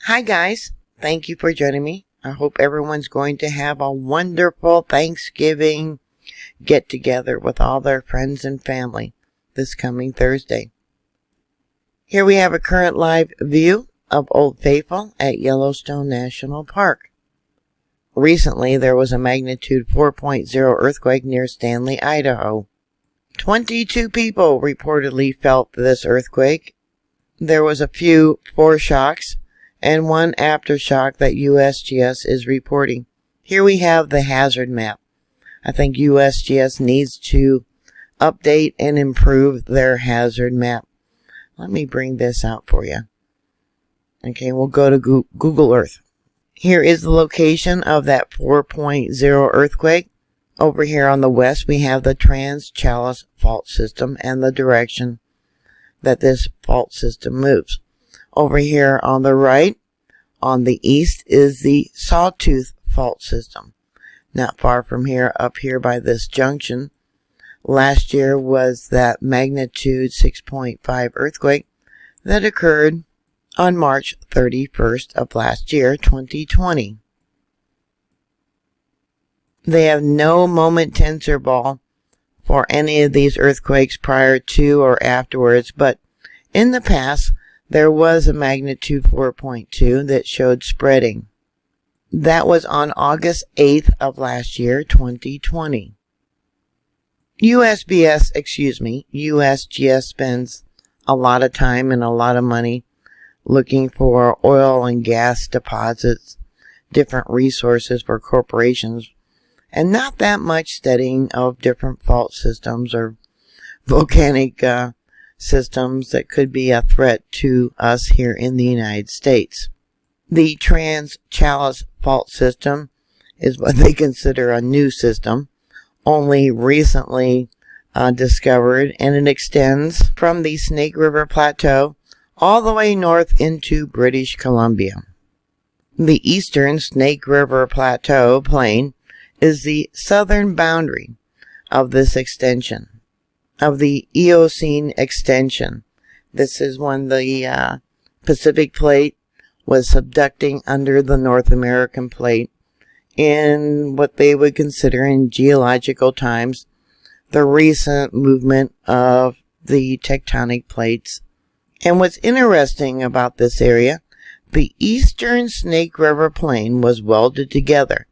Hi guys, thank you for joining me. I hope everyone's going to have a wonderful Thanksgiving get together with all their friends and family this coming Thursday. Here we have a current live view of Old Faithful at Yellowstone National Park. Recently there was a magnitude 4.0 earthquake near Stanley, Idaho. 22 people reportedly felt this earthquake. There was a few foreshocks and one aftershock that USGS is reporting. Here we have the hazard map. I think USGS needs to update and improve their hazard map. Let me bring this out for you. Okay, we'll go to Google Earth. Here is the location of that 4.0 earthquake. Over here on the west, we have the Chalice fault system and the direction that this fault system moves. Over here on the right, on the east, is the Sawtooth fault system. Not far from here, up here by this junction, last year was that magnitude 6.5 earthquake that occurred on March 31st of last year, 2020. They have no moment tensor ball for any of these earthquakes prior to or afterwards, but in the past, there was a magnitude 4.2 that showed spreading. That was on August 8th of last year, 2020. USGS spends a lot of time and a lot of money looking for oil and gas deposits, different resources for corporations, and not that much studying of different fault systems or volcanic systems that could be a threat to us here in the United States. The Chalice fault system is what they consider a new system, only recently discovered, and it extends from the Snake River Plateau all the way north into British Columbia. The eastern Snake River Plateau plain is the southern boundary of this extension, of the Eocene extension. This is when the Pacific Plate was subducting under the North American Plate in what they would consider in geological times the recent movement of the tectonic plates. And what's interesting about this area, the eastern Snake River Plain was welded together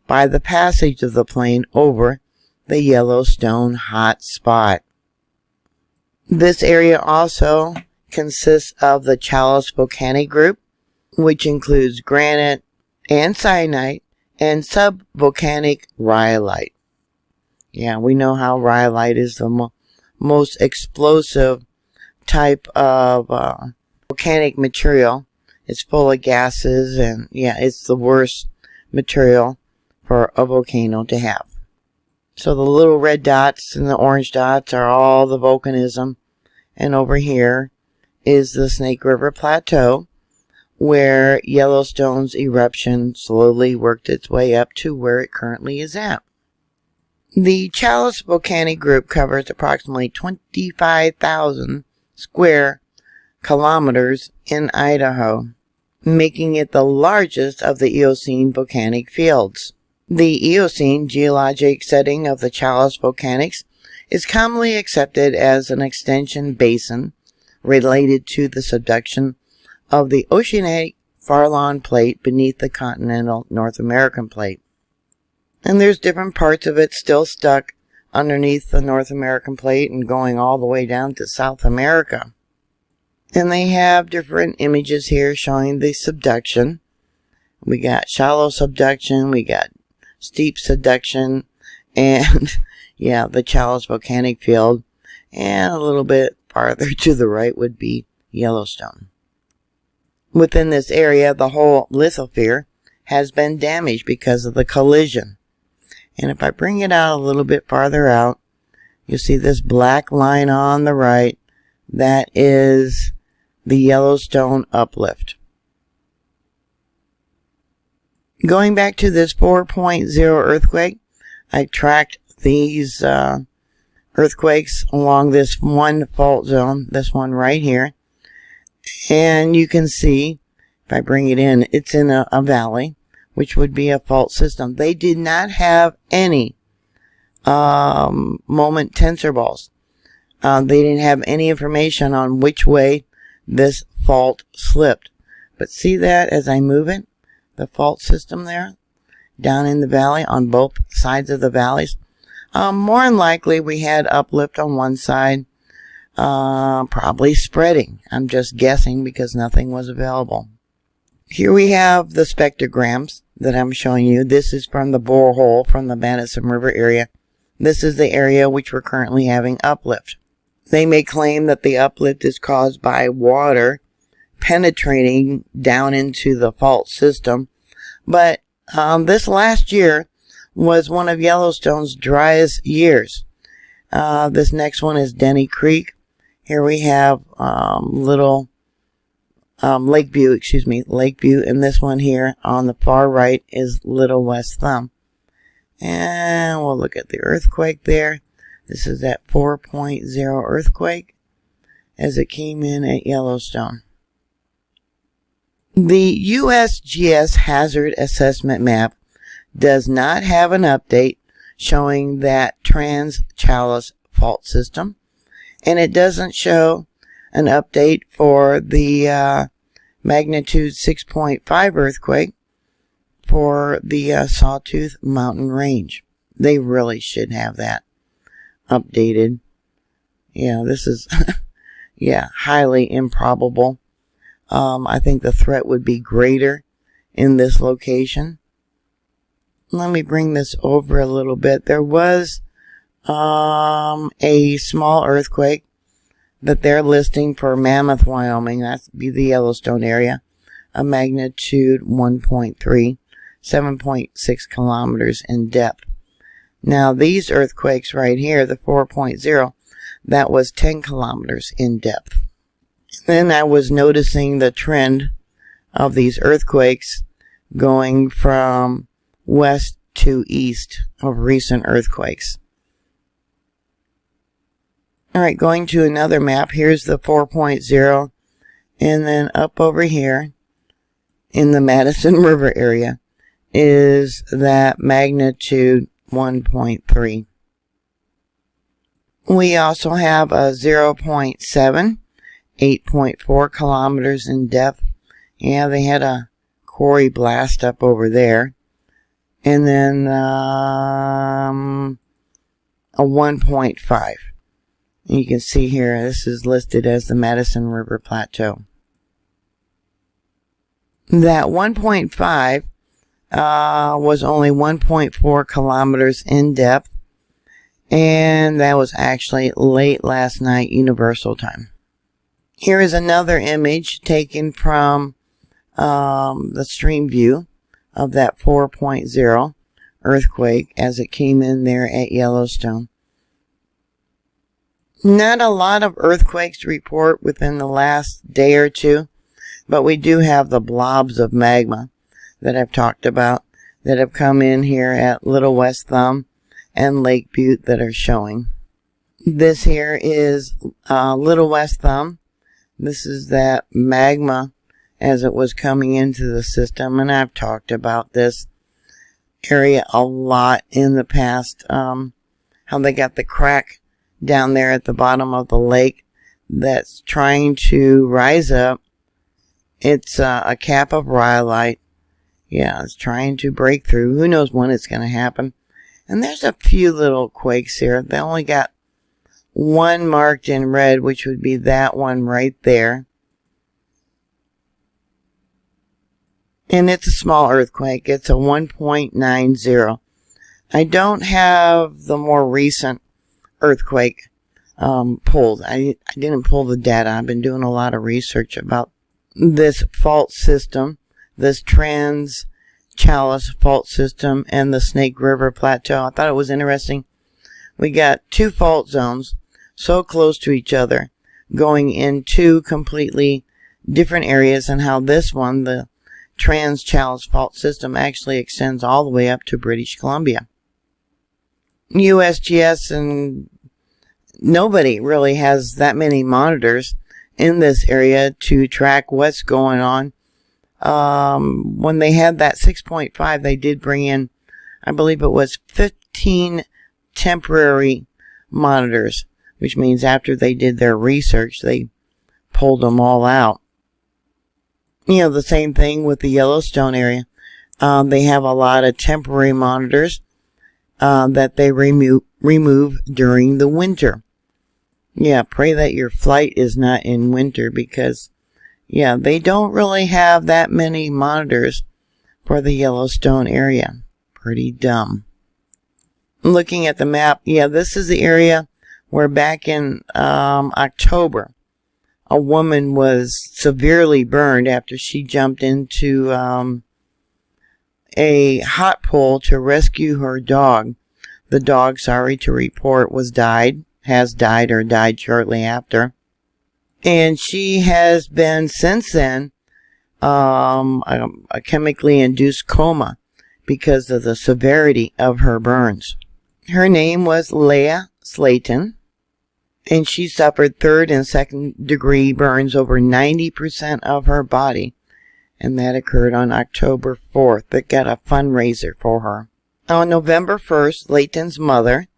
by the passage of the plain over the Yellowstone hot spot. This area also consists of the Chalice volcanic group, which includes granite and syenite and subvolcanic rhyolite. Yeah, we know how rhyolite is the most explosive type of volcanic material. It's full of gases, and yeah, it's the worst material for a volcano to have. So the little red dots and the orange dots are all the volcanism. And over here is the Snake River Plateau, where Yellowstone's eruption slowly worked its way up to where it currently is at. The Chalice volcanic group covers approximately 25,000 square kilometers in Idaho, making it the largest of the Eocene volcanic fields. The Eocene geologic setting of the Chalice volcanics is commonly accepted as an extension basin related to the subduction of the oceanic Farallon Plate beneath the continental North American Plate. And there's different parts of it still stuck underneath the North American Plate and going all the way down to South America. And they have different images here showing the subduction. We got shallow subduction, we got steep subduction, and yeah, the Chalice volcanic field. And a little bit farther to the right would be Yellowstone. Within this area, the whole lithosphere has been damaged because of the collision. And if I bring it out a little bit farther out, you'll see this black line on the right. That is the Yellowstone uplift. Going back to this 4.0 earthquake, I tracked these earthquakes along this one fault zone, this one right here. And you can see If I bring it in, it's in a valley, which would be a fault system. They did not have any moment tensor balls. They didn't have any information on which way this fault slipped. But see that as I move it? The fault system there, down in the valley, on both sides of the valleys. More than likely, we had uplift on one side, probably spreading. I'm just guessing because nothing was available. Here we have the spectrograms that I'm showing you. This is from the borehole from the Madison River area. This is the area which we're currently having uplift. They may claim that the uplift is caused by water penetrating down into the fault system, but this last year was one of Yellowstone's driest years. This next one is Denny Creek. Here we have Lake Butte, and this one here on the far right is Little West Thumb. And we'll look at the earthquake there. This is that 4.0 earthquake as it came in at Yellowstone. The USGS hazard assessment map does not have an update showing that Chalice fault system, and it doesn't show an update for the magnitude 6.5 earthquake for the Sawtooth Mountain Range. They really should have that updated. Yeah, this is highly improbable. I think the threat would be greater in this location. Let me bring this over a little bit. There was a small earthquake that they're listing for Mammoth, Wyoming. That's be the Yellowstone area. A magnitude 1.3, 7.6 kilometers in depth. Now these earthquakes right here, the 4.0, that was 10 kilometers in depth. Then I was noticing the trend of these earthquakes going from west to east of recent earthquakes. Alright, going to another map. Here's the 4.0, and then up over here in the Madison River area is that magnitude 1.3. We also have a 0.7, 8.4 kilometers in depth. Yeah, they had a quarry blast up over there. And then a 1.5. You can see here, this is listed as the Madison River Plateau. That 1.5 was only 1.4 kilometers in depth, and that was actually late last night Universal Time. Here is another image taken from the stream view of that 4.0 earthquake as it came in there at Yellowstone. Not a lot of earthquakes to report within the last day or two, but we do have the blobs of magma that I've talked about that have come in here at Little West Thumb and Lake Butte that are showing. This here is Little West Thumb. This is that magma as it was coming into the system, and I've talked about this area a lot in the past, how they got the crack down there at the bottom of the lake that's trying to rise up. It's a cap of rhyolite. Yeah, it's trying to break through. Who knows when it's going to happen. And there's a few little quakes here. They only got one marked in red, which would be that one right there. And it's a small earthquake. It's a 1.90. I don't have the more recent earthquake pulled. I didn't pull the data. I've been doing a lot of research about this fault system, this Chalice fault system, and the Snake River Plateau. I thought it was interesting. We got two fault zones so close to each other going in two completely different areas, and how this one, the Chalice fault system, actually extends all the way up to British Columbia. USGS and nobody really has that many monitors in this area to track what's going on when they had that 6.5, they did bring in, I believe it was 15 temporary monitors, which means after they did their research, they pulled them all out. The same thing with the Yellowstone area. They have a lot of temporary monitors that they remove during the winter. Pray that your flight is not in winter, because they don't really have that many monitors for the Yellowstone area. Pretty dumb. Looking at the map, this is the area where back in October, a woman was severely burned after she jumped into a hot pool to rescue her dog. The dog, sorry to report, has died or died shortly after. And she has been since then a chemically induced coma because of the severity of her burns. Her name was Laiha Slayton, and she suffered third and second degree burns over 90% of her body, and that occurred on October 4th. They got a fundraiser for her. On November 1st, Layton's mother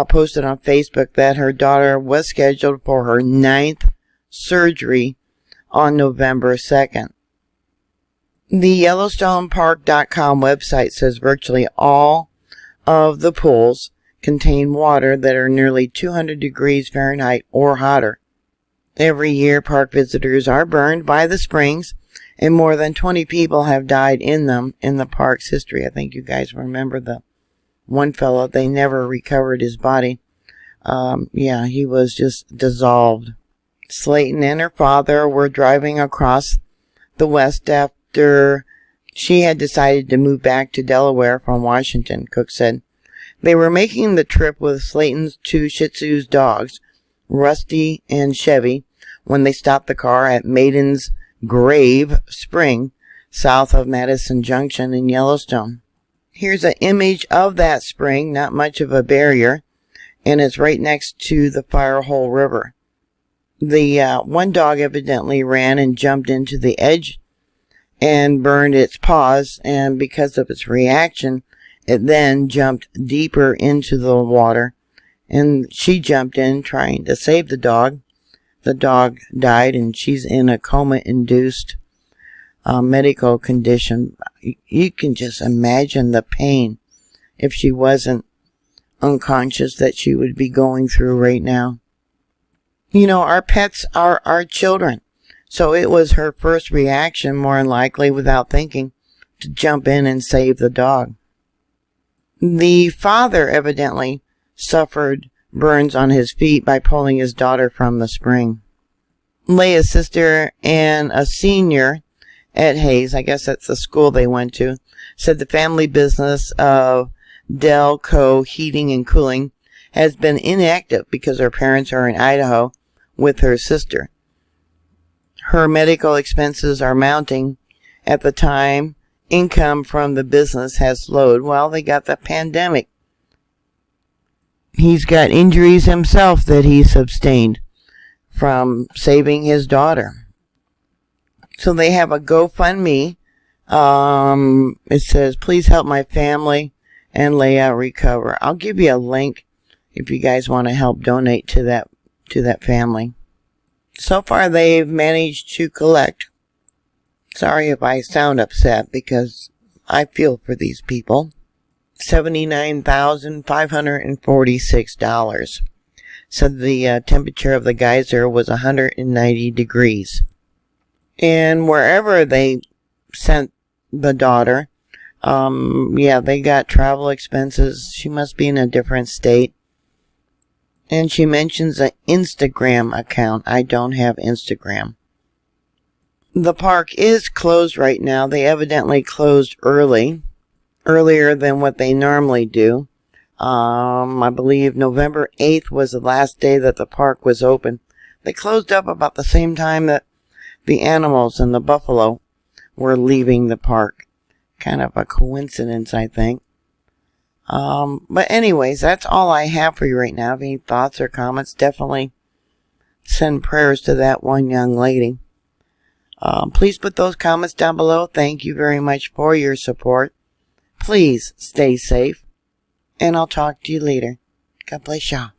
posted on Facebook that her daughter was scheduled for her 9th surgery on November 2nd. The YellowstonePark.com website says virtually all of the pools contain water that are nearly 200 degrees Fahrenheit or hotter. Every year, park visitors are burned by the springs, and more than 20 people have died in them in the park's history. I think you guys remember the one fellow, they never recovered his body. He was just dissolved. Slayton and her father were driving across the west after she had decided to move back to Delaware from Washington, Cook said. They were making the trip with Slayton's two Shih Tzu's dogs, Rusty and Chevy, when they stopped the car at Maiden's Grave Spring, south of Madison Junction in Yellowstone. Here's an image of that spring, not much of a barrier, and it's right next to the Firehole River. The one dog evidently ran and jumped into the edge and burned its paws, and because of its reaction, it then jumped deeper into the water, and she jumped in trying to save the dog. The dog died, and she's in a coma-induced medical condition. You can just imagine the pain if she wasn't unconscious that she would be going through right now. Our pets are our children, so it was her first reaction, more than likely, without thinking, to jump in and save the dog. The father evidently suffered burns on his feet by pulling his daughter from the spring. Laia's sister and a senior at Hayes, I guess that's the school they went to, said the family business of Delco Heating and Cooling has been inactive because her parents are in Idaho with her sister. Her medical expenses are mounting. At the time, income from the business has slowed. Well, they got the pandemic. He's got injuries himself that he sustained from saving his daughter. So they have a GoFundMe. It says, please help my family and Laiha recover. I'll give you a link if you guys want to help donate to that family. So far they've managed to collect. Sorry if I sound upset because I feel for these people. $79,546. So the temperature of the geyser was 190 degrees. And wherever they sent the daughter, they got travel expenses. She must be in a different state. And she mentions an Instagram account. I don't have Instagram. The park is closed right now. They evidently closed earlier than what they normally do. I believe November 8th was the last day that the park was open. They closed up about the same time that the animals and the buffalo were leaving the park. Kind of a coincidence, I think. But anyways, that's all I have for you right now. If any thoughts or comments, definitely send prayers to that one young lady. Please put those comments down below. Thank you very much for your support. Please stay safe, and I'll talk to you later. God bless y'all.